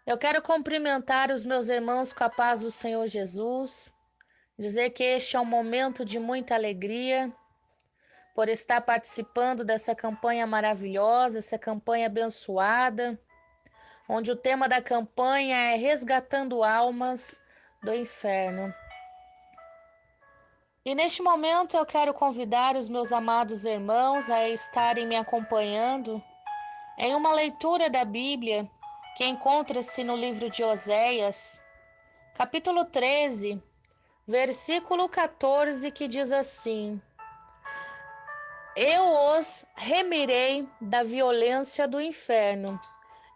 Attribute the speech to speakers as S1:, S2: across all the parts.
S1: Eu quero cumprimentar os meus irmãos com a paz do Senhor Jesus, dizer que este é um momento de muita alegria por estar participando dessa campanha maravilhosa, essa campanha abençoada, onde o tema da campanha é resgatando almas do inferno. E neste momento eu quero convidar os meus amados irmãos a estarem me acompanhando em uma leitura da Bíblia que encontra-se no livro de Oséias, capítulo 13, versículo 14, que diz assim: Eu os remirei da violência do inferno,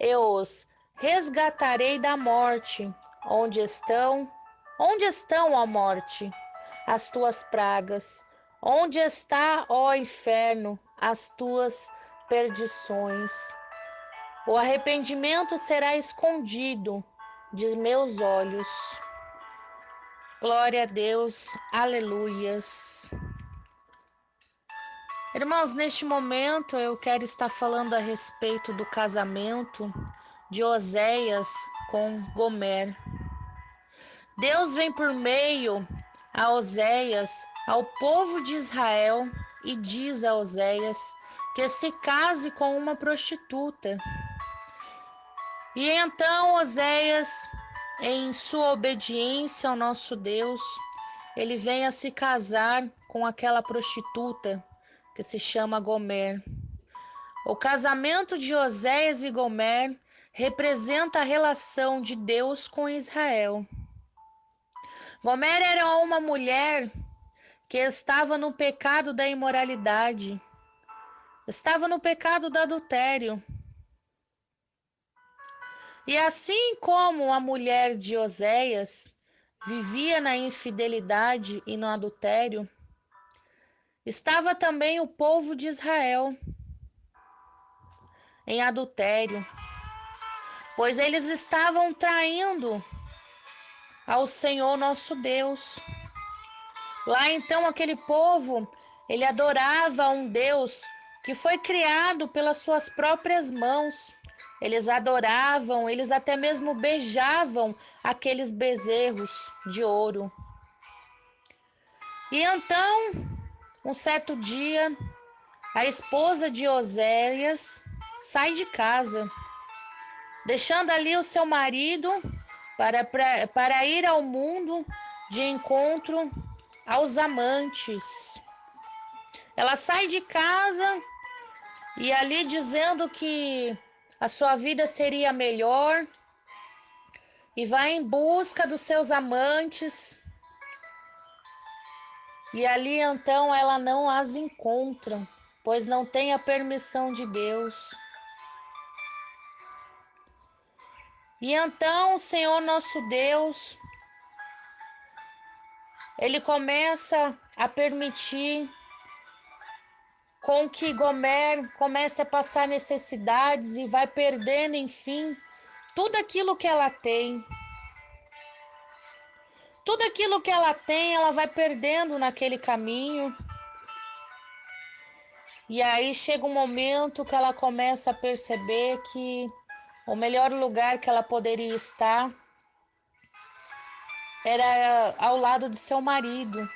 S1: eu os resgatarei da morte. Onde estão, ó morte, as tuas pragas? Onde está, ó inferno, as tuas perdições? O arrependimento será escondido de meus olhos. Glória a Deus, aleluias. Irmãos, neste momento eu quero estar falando a respeito do casamento de Oséias com Gomer. Deus vem por meio a Oséias, ao povo de Israel, e diz a Oséias que se case com uma prostituta. E então Oséias, em sua obediência ao nosso Deus, ele vem a se casar com aquela prostituta que se chama Gomer. O casamento de Oséias e Gomer representa a relação de Deus com Israel. Gomer era uma mulher que estava no pecado da imoralidade, estava no pecado do adultério. E assim como a mulher de Oséias vivia na infidelidade e no adultério, estava também o povo de Israel em adultério, pois eles estavam traindo ao Senhor nosso Deus. Lá então aquele povo, ele adorava um Deus que foi criado pelas suas próprias mãos. Eles adoravam, eles até mesmo beijavam aqueles bezerros de ouro. E então, um certo dia, a esposa de Oséias sai de casa, deixando ali o seu marido para ir ao mundo de encontro aos amantes. Ela sai de casa e ali dizendo que a sua vida seria melhor e vai em busca dos seus amantes. E ali então ela não as encontra, pois não tem a permissão de Deus. E então o Senhor nosso Deus, ele começa a permitir com que Gomer comece a passar necessidades e vai perdendo, enfim, tudo aquilo que ela tem. Tudo aquilo que ela tem, ela vai perdendo naquele caminho. E aí chega um momento que ela começa a perceber que o melhor lugar que ela poderia estar era ao lado de seu marido.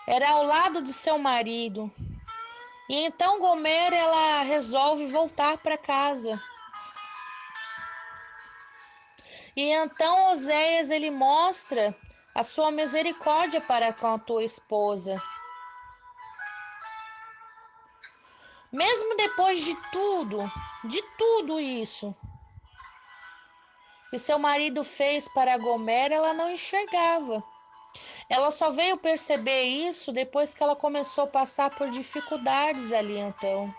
S1: Era ao lado de seu marido. E então Gomer, ela resolve voltar para casa. E então Oséias, ele mostra a sua misericórdia para com a tua esposa. Mesmo depois de tudo isso que seu marido fez para Gomer, ela não enxergava. Ela só veio perceber isso depois que ela começou a passar por dificuldades ali então.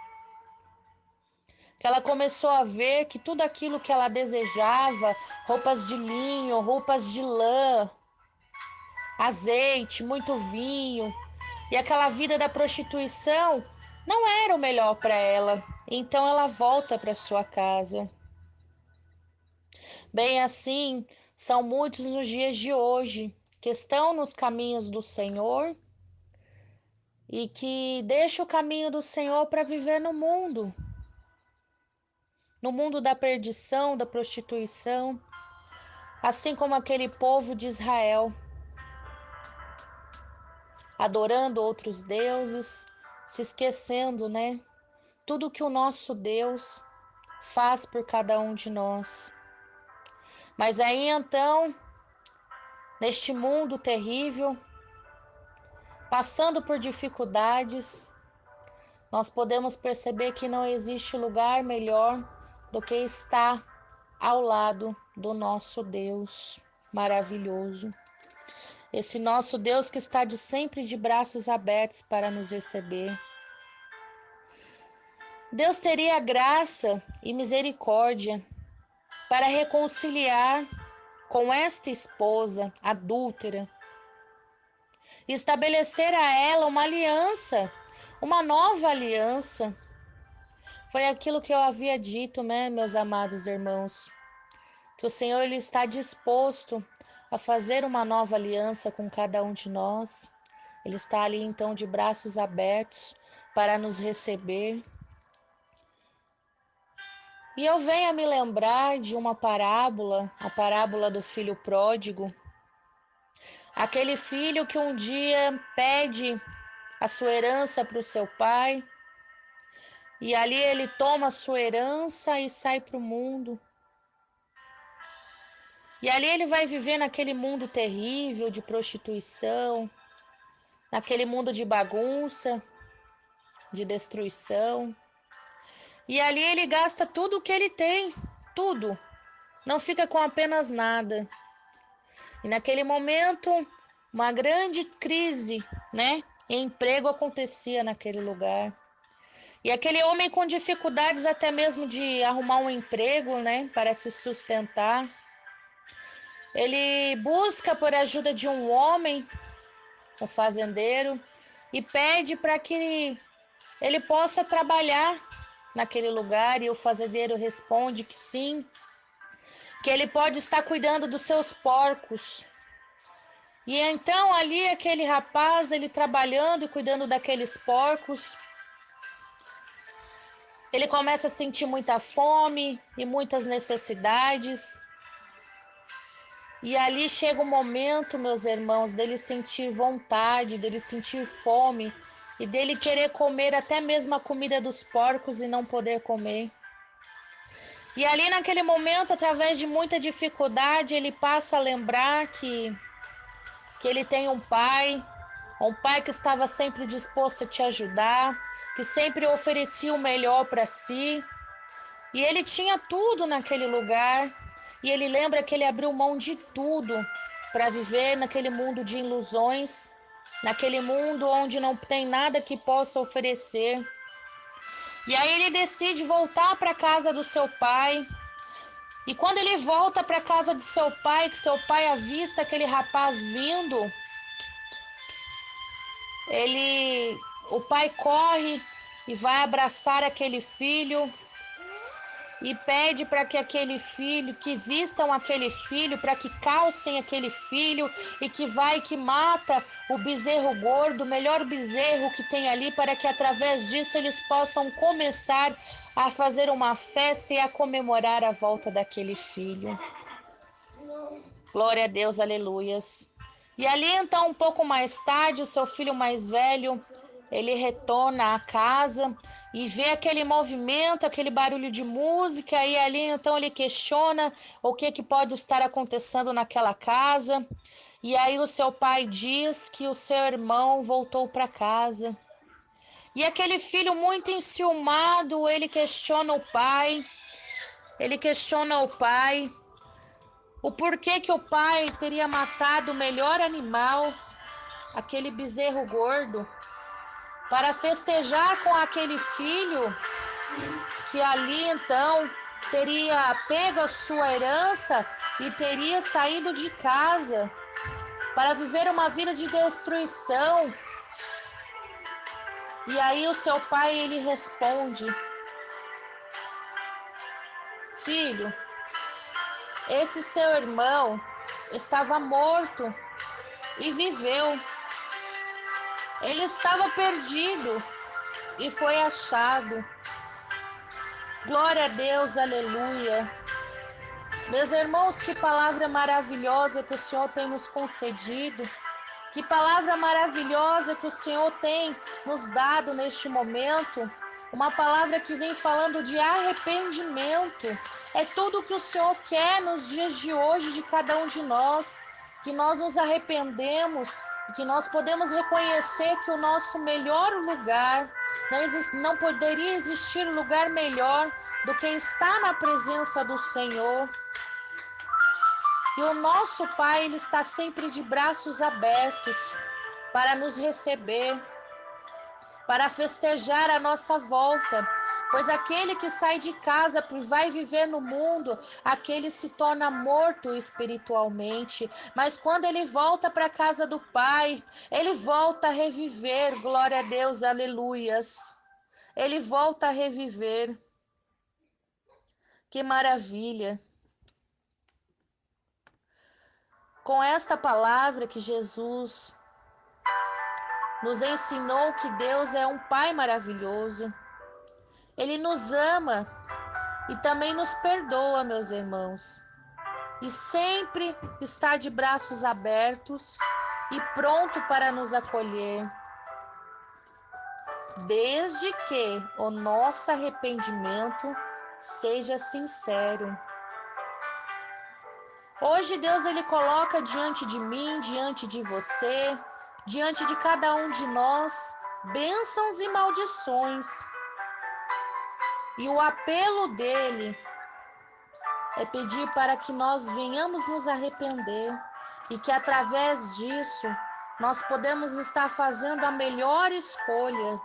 S1: Que ela começou a ver que tudo aquilo que ela desejava, roupas de linho, roupas de lã, azeite, muito vinho, e aquela vida da prostituição não era o melhor para ela. Então ela volta para sua casa. Bem assim, são muitos os dias de hoje que estão nos caminhos do Senhor e que deixam o caminho do Senhor para viver no mundo. no mundo da perdição, da prostituição, assim como aquele povo de Israel, adorando outros deuses, se esquecendo, né? Tudo que o nosso Deus faz por cada um de nós. Mas aí então, neste mundo terrível, passando por dificuldades, nós podemos perceber que não existe lugar melhor do que estar ao lado do nosso Deus maravilhoso. Esse nosso Deus que está sempre de braços abertos para nos receber. Deus teria graça e misericórdia para reconciliar com esta esposa adúltera e estabelecer a ela uma aliança, uma nova aliança. Foi aquilo que eu havia dito, né, meus amados irmãos, que o Senhor ele está disposto a fazer uma nova aliança com cada um de nós. Ele está ali então de braços abertos para nos receber. E eu venho a me lembrar de uma parábola, a parábola do filho pródigo. Aquele filho que um dia pede a sua herança para o seu pai, e ali ele toma a sua herança e sai para o mundo. E ali ele vai viver naquele mundo terrível de prostituição, naquele mundo de bagunça, de destruição. E ali ele gasta tudo o que ele tem, tudo. Não fica com apenas nada. E naquele momento, uma grande crise, né? Emprego acontecia naquele lugar. E aquele homem com dificuldades até mesmo de arrumar um emprego, né? Para se sustentar. Ele busca por ajuda de um homem, um fazendeiro, e pede para que ele possa trabalhar naquele lugar. E o fazendeiro responde que sim, que ele pode estar cuidando dos seus porcos. E então ali aquele rapaz, ele trabalhando e cuidando daqueles porcos, ele começa a sentir muita fome e muitas necessidades. E ali chega um momento, meus irmãos, dele sentir vontade, dele sentir fome e dele querer comer até mesmo a comida dos porcos e não poder comer. E ali naquele momento, através de muita dificuldade, ele passa a lembrar que ele tem um pai que estava sempre disposto a te ajudar, que sempre oferecia o melhor para si. E ele tinha tudo naquele lugar. E ele lembra que ele abriu mão de tudo para viver naquele mundo de ilusões, naquele mundo onde não tem nada que possa oferecer. E aí ele decide voltar para a casa do seu pai. E quando ele volta para a casa de seu pai, que seu pai avista aquele rapaz vindo, o pai corre e vai abraçar aquele filho e pede para que que vistam aquele filho, para que calcem aquele filho e que mata o bezerro gordo, o melhor bezerro que tem ali, para que através disso eles possam começar a fazer uma festa e a comemorar a volta daquele filho. Glória a Deus, aleluias. E ali então, um pouco mais tarde, o seu filho mais velho, ele retorna à casa e vê aquele movimento, aquele barulho de música, e ali então ele questiona o que pode estar acontecendo naquela casa. E aí o seu pai diz que o seu irmão voltou para casa. E aquele filho muito enciumado, ele questiona o pai, o porquê que o pai teria matado o melhor animal, aquele bezerro gordo, para festejar com aquele filho que ali então teria pego a sua herança e teria saído de casa para viver uma vida de destruição. E aí o seu pai ele responde: filho, esse seu irmão estava morto e viveu. Ele estava perdido e foi achado. Glória a Deus, aleluia. Meus irmãos, que palavra maravilhosa que o Senhor tem nos concedido. Que palavra maravilhosa que o Senhor tem nos dado neste momento. Uma palavra que vem falando de arrependimento. É tudo que o Senhor quer nos dias de hoje de cada um de nós. Que nós nos arrependemos e que nós podemos reconhecer que o nosso melhor lugar, não poderia existir lugar melhor do que estar na presença do Senhor. E o nosso Pai, Ele está sempre de braços abertos para nos receber, para festejar a nossa volta. Pois aquele que sai de casa e vai viver no mundo, aquele se torna morto espiritualmente. Mas quando ele volta para a casa do Pai, ele volta a reviver. Glória a Deus, aleluias. Ele volta a reviver. Que maravilha. Com esta palavra que Jesus nos ensinou que Deus é um Pai maravilhoso. Ele nos ama e também nos perdoa, meus irmãos. E sempre está de braços abertos e pronto para nos acolher. Desde que o nosso arrependimento seja sincero. Hoje Deus ele coloca diante de mim, diante de você, diante de cada um de nós, bênçãos e maldições. E o apelo dele é pedir para que nós venhamos nos arrepender e que através disso nós podemos estar fazendo a melhor escolha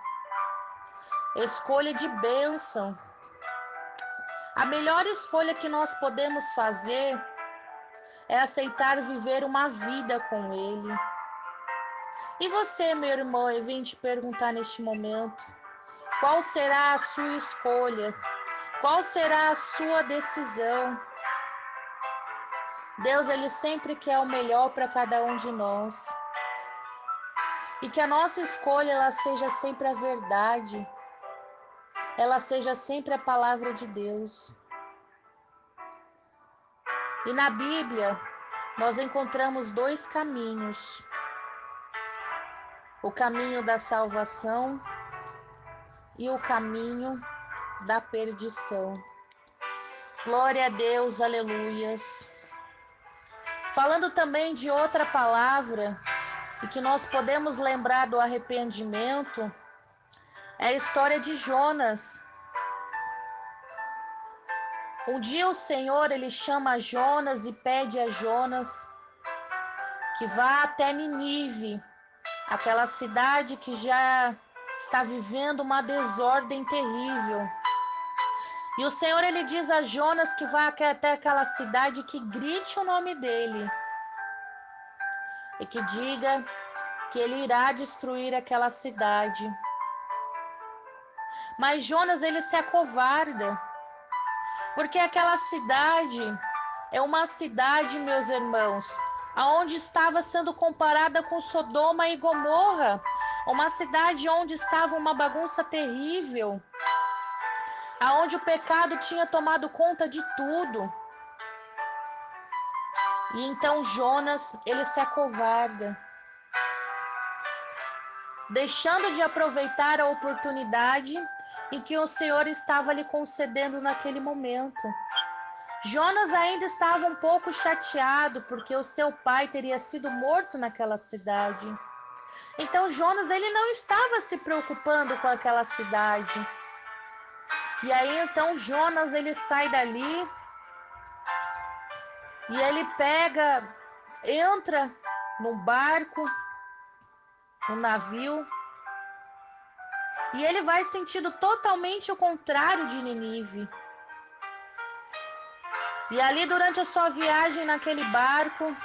S1: de bênção. A melhor escolha que nós podemos fazer é aceitar viver uma vida com Ele. E você, meu irmão, eu vim te perguntar neste momento, qual será a sua escolha? Qual será a sua decisão? Deus, Ele sempre quer o melhor para cada um de nós. E que a nossa escolha, ela seja sempre a verdade. Ela seja sempre a palavra de Deus. E na Bíblia, nós encontramos dois caminhos. O caminho da salvação e o caminho da perdição. Glória a Deus, aleluias. Falando também de outra palavra, e que nós podemos lembrar do arrependimento, é a história de Jonas. Um dia o Senhor, ele chama Jonas e pede a Jonas que vá até Nínive, aquela cidade que já está vivendo uma desordem terrível. E o Senhor, ele diz a Jonas que vá até aquela cidade, que grite o nome dele e que diga que ele irá destruir aquela cidade. Mas Jonas, ele se acovarda, porque aquela cidade é uma cidade, meus irmãos, aonde estava sendo comparada com Sodoma e Gomorra, uma cidade onde estava uma bagunça terrível, aonde o pecado tinha tomado conta de tudo. E então Jonas, ele se acovarda, deixando de aproveitar a oportunidade em que o Senhor estava lhe concedendo naquele momento. Jonas ainda estava um pouco chateado porque o seu pai teria sido morto naquela cidade. Então Jonas, ele não estava se preocupando com aquela cidade. E aí então Jonas, ele sai dali e ele entra num barco, no navio, e ele vai sentido totalmente o contrário de Nínive. E ali durante a sua viagem naquele barco,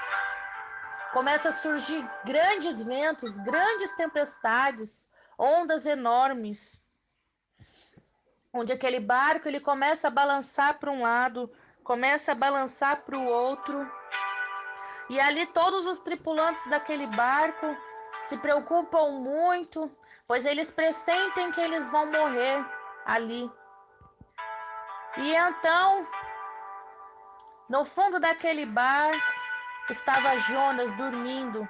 S1: começa a surgir grandes ventos, grandes tempestades, ondas enormes, onde aquele barco ele começa a balançar para um lado, começa a balançar para o outro. E ali todos os tripulantes daquele barco se preocupam muito, pois eles pressentem que eles vão morrer ali. E então, no fundo daquele barco, estava Jonas dormindo.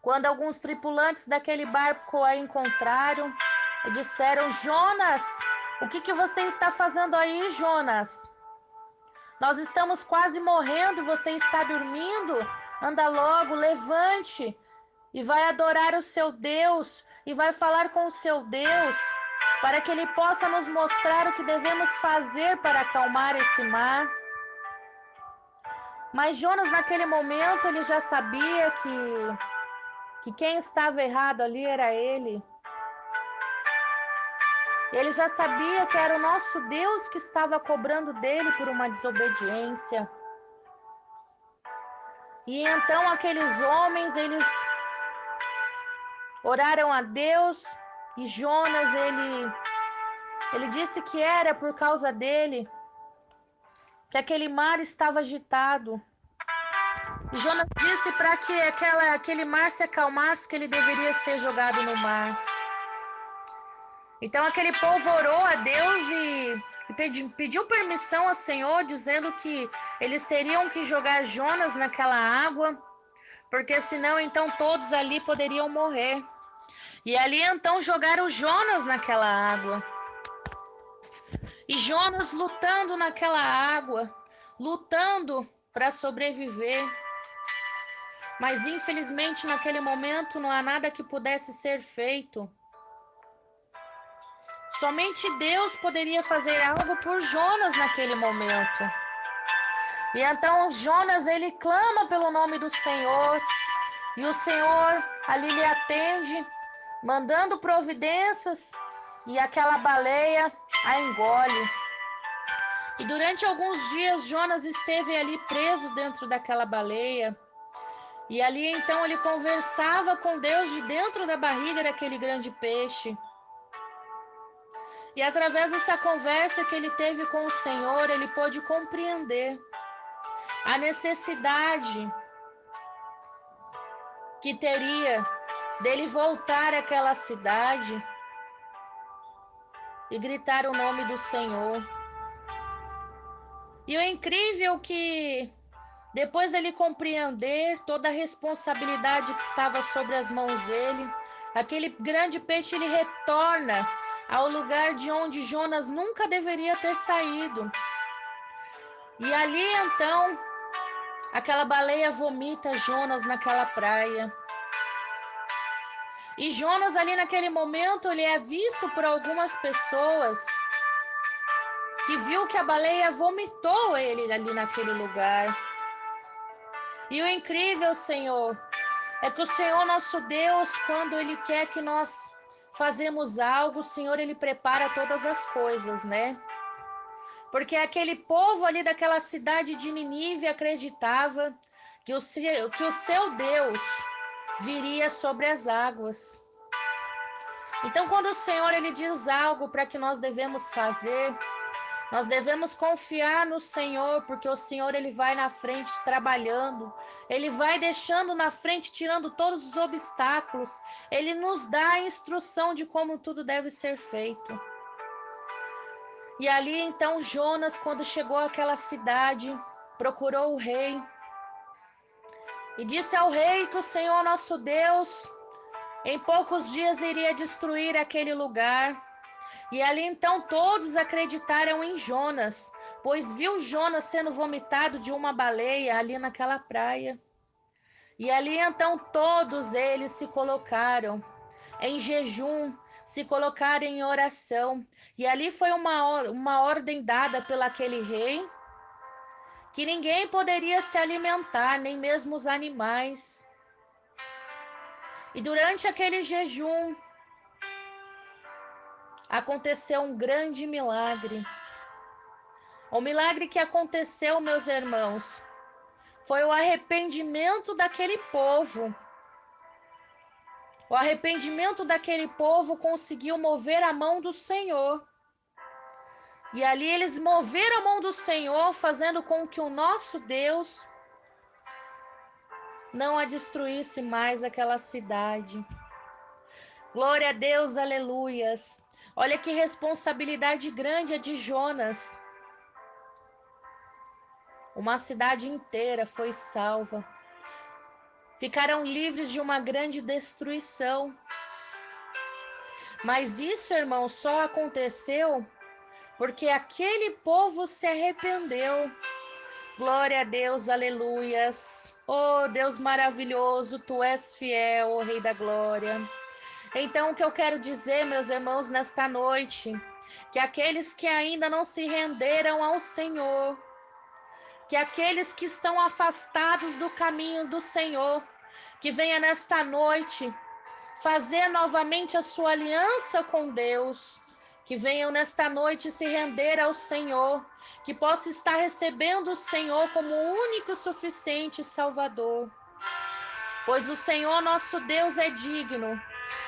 S1: Quando alguns tripulantes daquele barco a encontraram e disseram: Jonas, o que você está fazendo aí, Jonas? Nós estamos quase morrendo, você está dormindo? Anda logo, levante e vai adorar o seu Deus e vai falar com o seu Deus para que ele possa nos mostrar o que devemos fazer para acalmar esse mar. Mas Jonas, naquele momento, ele já sabia que quem estava errado ali era ele. Ele já sabia que era o nosso Deus que estava cobrando dele por uma desobediência. E então aqueles homens, eles oraram a Deus e Jonas, ele disse que era por causa dele que aquele mar estava agitado. E Jonas disse para que aquele mar se acalmasse, que ele deveria ser jogado no mar. Então aquele povo orou a Deus e pediu permissão ao Senhor, dizendo que eles teriam que jogar Jonas naquela água, porque senão então todos ali poderiam morrer. E ali então jogaram Jonas naquela água. E Jonas lutando naquela água, lutando para sobreviver. Mas infelizmente naquele momento não há nada que pudesse ser feito. Somente Deus poderia fazer algo por Jonas naquele momento. E então Jonas, ele clama pelo nome do Senhor, e o Senhor ali lhe atende, mandando providências, e aquela baleia a engole. E durante alguns dias Jonas esteve ali preso dentro daquela baleia. E ali então ele conversava com Deus de dentro da barriga daquele grande peixe. E através dessa conversa que ele teve com o Senhor, ele pôde compreender a necessidade que teria dele voltar àquela cidade e gritar o nome do Senhor. E o incrível que depois dele compreender toda a responsabilidade que estava sobre as mãos dele, aquele grande peixe ele retorna ao lugar de onde Jonas nunca deveria ter saído. E ali então, aquela baleia vomita Jonas naquela praia. E Jonas ali naquele momento, ele é visto por algumas pessoas que viu que a baleia vomitou ele ali naquele lugar. E o incrível, Senhor, é que o Senhor nosso Deus, quando Ele quer que nós fazemos algo, o Senhor, Ele prepara todas as coisas, né? Porque aquele povo ali daquela cidade de Nínive acreditava que o seu Deus viria sobre as águas. Então, quando o Senhor Ele diz algo para que nós devemos fazer, nós devemos confiar no Senhor, porque o Senhor ele vai na frente trabalhando, ele vai deixando na frente, tirando todos os obstáculos, ele nos dá a instrução de como tudo deve ser feito. E ali então Jonas, quando chegou àquela cidade, procurou o rei e disse ao rei que o Senhor nosso Deus, em poucos dias iria destruir aquele lugar. E ali então todos acreditaram em Jonas, pois viu Jonas sendo vomitado de uma baleia ali naquela praia. E ali então todos eles se colocaram em jejum, se colocaram em oração. E ali foi uma ordem dada pelo aquele rei, que ninguém poderia se alimentar, nem mesmo os animais. E durante aquele jejum, aconteceu um grande milagre. O milagre que aconteceu, meus irmãos, foi o arrependimento daquele povo. O arrependimento daquele povo conseguiu mover a mão do Senhor. E ali eles moveram a mão do Senhor, fazendo com que o nosso Deus não a destruísse mais aquela cidade. Glória a Deus, aleluias. Olha que responsabilidade grande a de Jonas. Uma cidade inteira foi salva. Ficaram livres de uma grande destruição. Mas isso, irmão, só aconteceu porque aquele povo se arrependeu. Glória a Deus, aleluias. Oh, Deus maravilhoso, tu és fiel, oh Rei da Glória. Então, o que eu quero dizer, meus irmãos, nesta noite, que aqueles que ainda não se renderam ao Senhor, que aqueles que estão afastados do caminho do Senhor, que venha nesta noite fazer novamente a sua aliança com Deus, que venham nesta noite se render ao Senhor, que possa estar recebendo o Senhor como o único e suficiente Salvador. Pois o Senhor nosso Deus é digno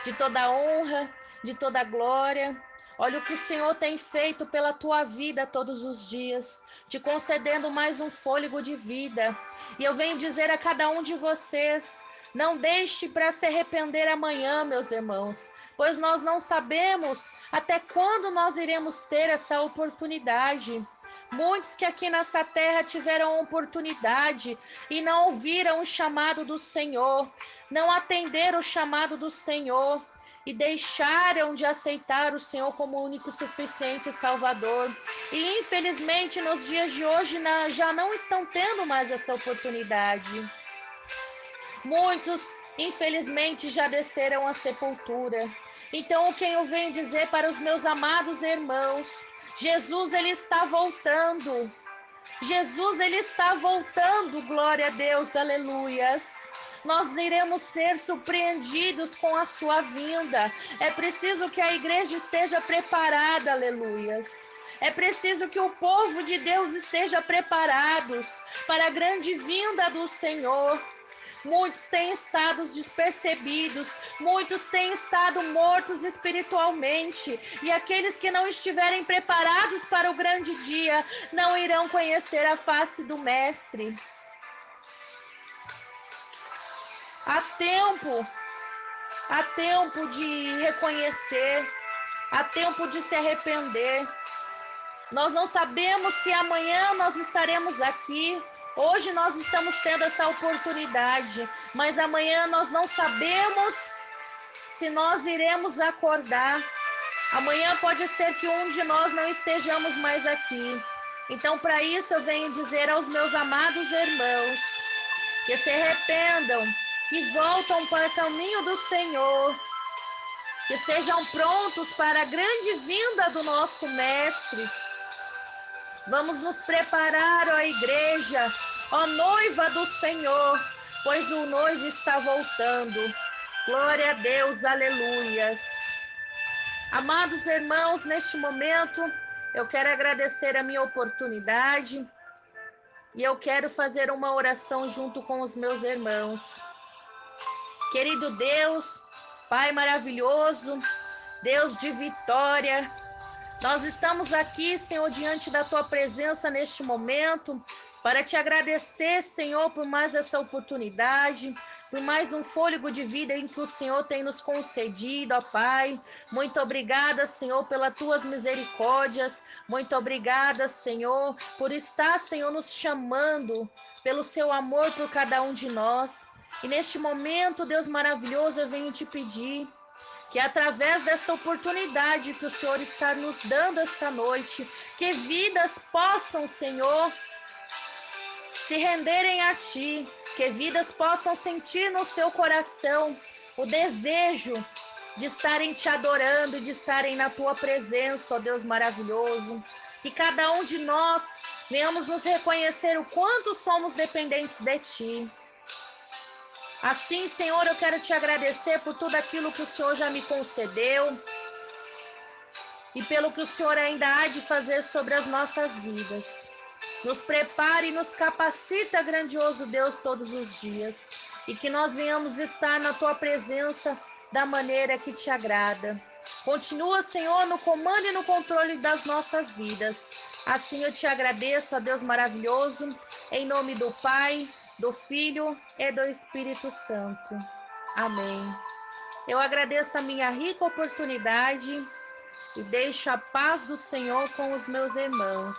S1: de toda honra, de toda glória. Olha o que o Senhor tem feito pela tua vida todos os dias, te concedendo mais um fôlego de vida. E eu venho dizer a cada um de vocês: não deixe para se arrepender amanhã, meus irmãos, pois nós não sabemos até quando nós iremos ter essa oportunidade. Muitos que aqui nessa terra tiveram oportunidade e não ouviram o chamado do Senhor, não atenderam o chamado do Senhor e deixaram de aceitar o Senhor como único suficiente Salvador. E infelizmente nos dias de hoje já não estão tendo mais essa oportunidade. Muitos, infelizmente, já desceram à sepultura. Então, o que eu venho dizer para os meus amados irmãos, Jesus, ele está voltando. Jesus, ele está voltando, glória a Deus, aleluias. Nós iremos ser surpreendidos com a sua vinda. É preciso que a igreja esteja preparada, aleluias. É preciso que o povo de Deus esteja preparados para a grande vinda do Senhor. Muitos têm estado despercebidos, muitos têm estado mortos espiritualmente, e aqueles que não estiverem preparados para o grande dia não irão conhecer a face do Mestre. Há tempo de reconhecer, há tempo de se arrepender. Nós não sabemos se amanhã nós estaremos aqui. Hoje nós estamos tendo essa oportunidade, mas amanhã nós não sabemos se nós iremos acordar. Amanhã pode ser que um de nós não estejamos mais aqui. Então, para isso, eu venho dizer aos meus amados irmãos que se arrependam, que voltam para o caminho do Senhor, que estejam prontos para a grande vinda do nosso Mestre. Vamos nos preparar, ó igreja, ó noiva do Senhor, pois o noivo está voltando. Glória a Deus, aleluias. Amados irmãos, neste momento, eu quero agradecer a minha oportunidade e eu quero fazer uma oração junto com os meus irmãos. Querido Deus, Pai maravilhoso, Deus de vitória, nós estamos aqui, Senhor, diante da Tua presença neste momento, para te agradecer, Senhor, por mais essa oportunidade, por mais um fôlego de vida em que o Senhor tem nos concedido, ó Pai. Muito obrigada, Senhor, pelas Tuas misericórdias. Muito obrigada, Senhor, por estar, Senhor, nos chamando, pelo Seu amor por cada um de nós. E neste momento, Deus maravilhoso, eu venho te pedir que através desta oportunidade que o Senhor está nos dando esta noite, que vidas possam, Senhor, se renderem a Ti, que vidas possam sentir no seu coração o desejo de estarem Te adorando, de estarem na Tua presença, ó Deus maravilhoso. Que cada um de nós venhamos nos reconhecer o quanto somos dependentes de Ti. Assim, Senhor, eu quero te agradecer por tudo aquilo que o Senhor já me concedeu e pelo que o Senhor ainda há de fazer sobre as nossas vidas. Nos prepare e nos capacita, grandioso Deus, todos os dias, e que nós venhamos estar na Tua presença da maneira que Te agrada. Continua, Senhor, no comando e no controle das nossas vidas. Assim eu Te agradeço, ó Deus maravilhoso, em nome do Pai, do Filho e do Espírito Santo. Amém. Eu agradeço a minha rica oportunidade e deixo a paz do Senhor com os meus irmãos.